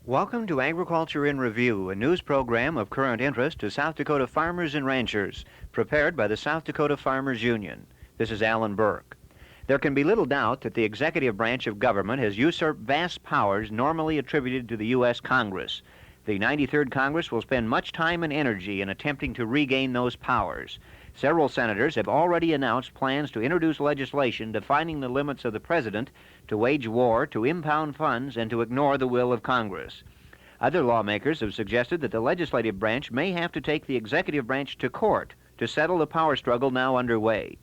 Welcome to Agriculture in Review, a news program of current interest to South Dakota farmers and ranchers, prepared by the South Dakota Farmers Union. This is Allan Burke. There can be little doubt that the executive branch of government has usurped vast powers normally attributed to the U.S. Congress. The 93rd Congress will spend much time and energy in attempting to regain those powers. Several senators have already announced plans to introduce legislation defining the limits of the president to wage war, to impound funds, and to ignore the will of Congress. Other lawmakers have suggested that the legislative branch may have to take the executive branch to court to settle the power struggle now underway.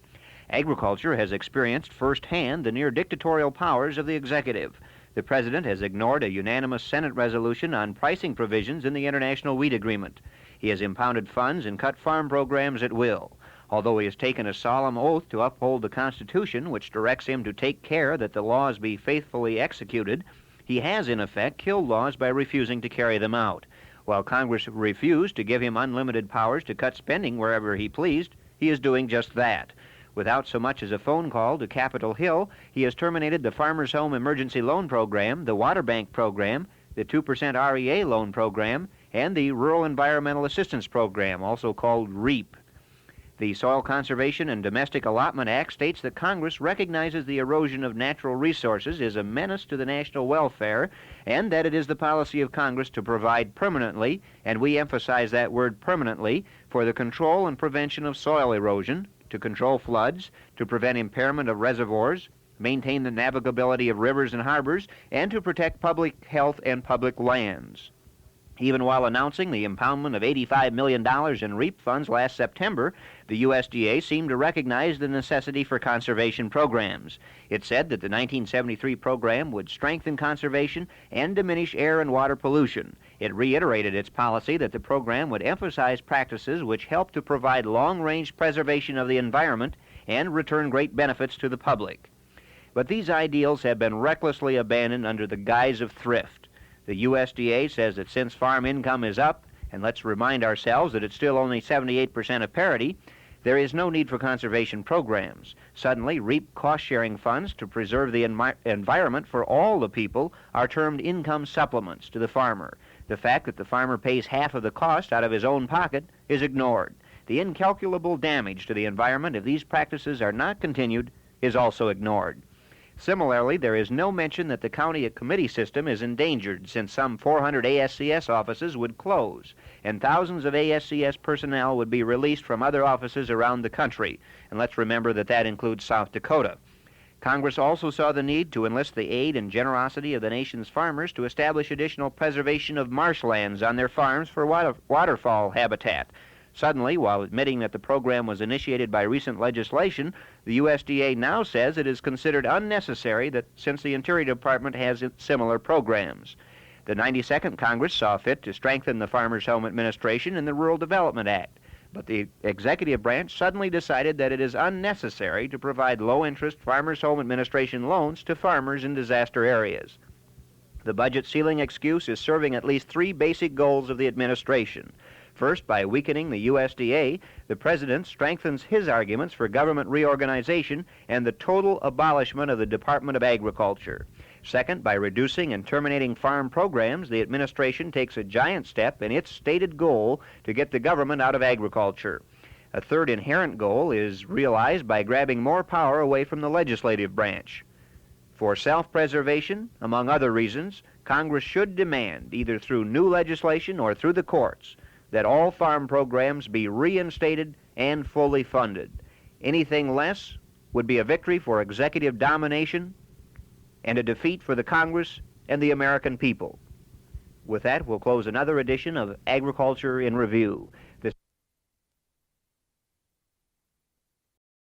Agriculture has experienced firsthand the near dictatorial powers of the executive. The president has ignored a unanimous Senate resolution on pricing provisions in the International Wheat Agreement. He has impounded funds and cut farm programs at will. Although he has taken a solemn oath to uphold the Constitution, which directs him to take care that the laws be faithfully executed, he has, in effect, killed laws by refusing to carry them out. While Congress refused to give him unlimited powers to cut spending wherever he pleased, he is doing just that. Without so much as a phone call to Capitol Hill, he has terminated the Farmers Home Emergency Loan Program, the Water Bank Program, the 2% REA Loan Program, and the Rural Environmental Assistance Program, also called REAP. The Soil Conservation and Domestic Allotment Act states that Congress recognizes the erosion of natural resources is a menace to the national welfare, and that it is the policy of Congress to provide permanently, and we emphasize that word permanently, for the control and prevention of soil erosion, to control floods, to prevent impairment of reservoirs, maintain the navigability of rivers and harbors, and to protect public health and public lands. Even while announcing the impoundment of $85 million in REAP funds last September, the USDA seemed to recognize the necessity for conservation programs. It said that the 1973 program would strengthen conservation and diminish air and water pollution. It reiterated its policy that the program would emphasize practices which help to provide long-range preservation of the environment and return great benefits to the public. But these ideals have been recklessly abandoned under the guise of thrift. The USDA says that since farm income is up, and let's remind ourselves that it's still only 78% of parity, there is no need for conservation programs. Suddenly, REAP cost-sharing funds to preserve the environment for all the people are termed income supplements to the farmer. The fact that the farmer pays half of the cost out of his own pocket is ignored. The incalculable damage to the environment if these practices are not continued is also ignored. Similarly, there is no mention that the county committee system is endangered, since some 400 ASCS offices would close, and thousands of ASCS personnel would be released from other offices around the country. And let's remember that that includes South Dakota. Congress also saw the need to enlist the aid and generosity of the nation's farmers to establish additional preservation of marshlands on their farms for waterfowl habitat. Suddenly, while admitting that the program was initiated by recent legislation, the USDA now says it is considered unnecessary since the Interior Department has similar programs. The 92nd Congress saw fit to strengthen the Farmers Home Administration in the Rural Development Act, but the executive branch suddenly decided that it is unnecessary to provide low-interest Farmers Home Administration loans to farmers in disaster areas. The budget ceiling excuse is serving at least three basic goals of the administration. First, by weakening the USDA, the president strengthens his arguments for government reorganization and the total abolishment of the Department of Agriculture. Second, by reducing and terminating farm programs, the administration takes a giant step in its stated goal to get the government out of agriculture. A third inherent goal is realized by grabbing more power away from the legislative branch. For self-preservation, among other reasons, Congress should demand, either through new legislation or through the courts, that all farm programs be reinstated and fully funded. Anything less would be a victory for executive domination and a defeat for the Congress and the American people. With that, we'll close another edition of Agriculture in Review. This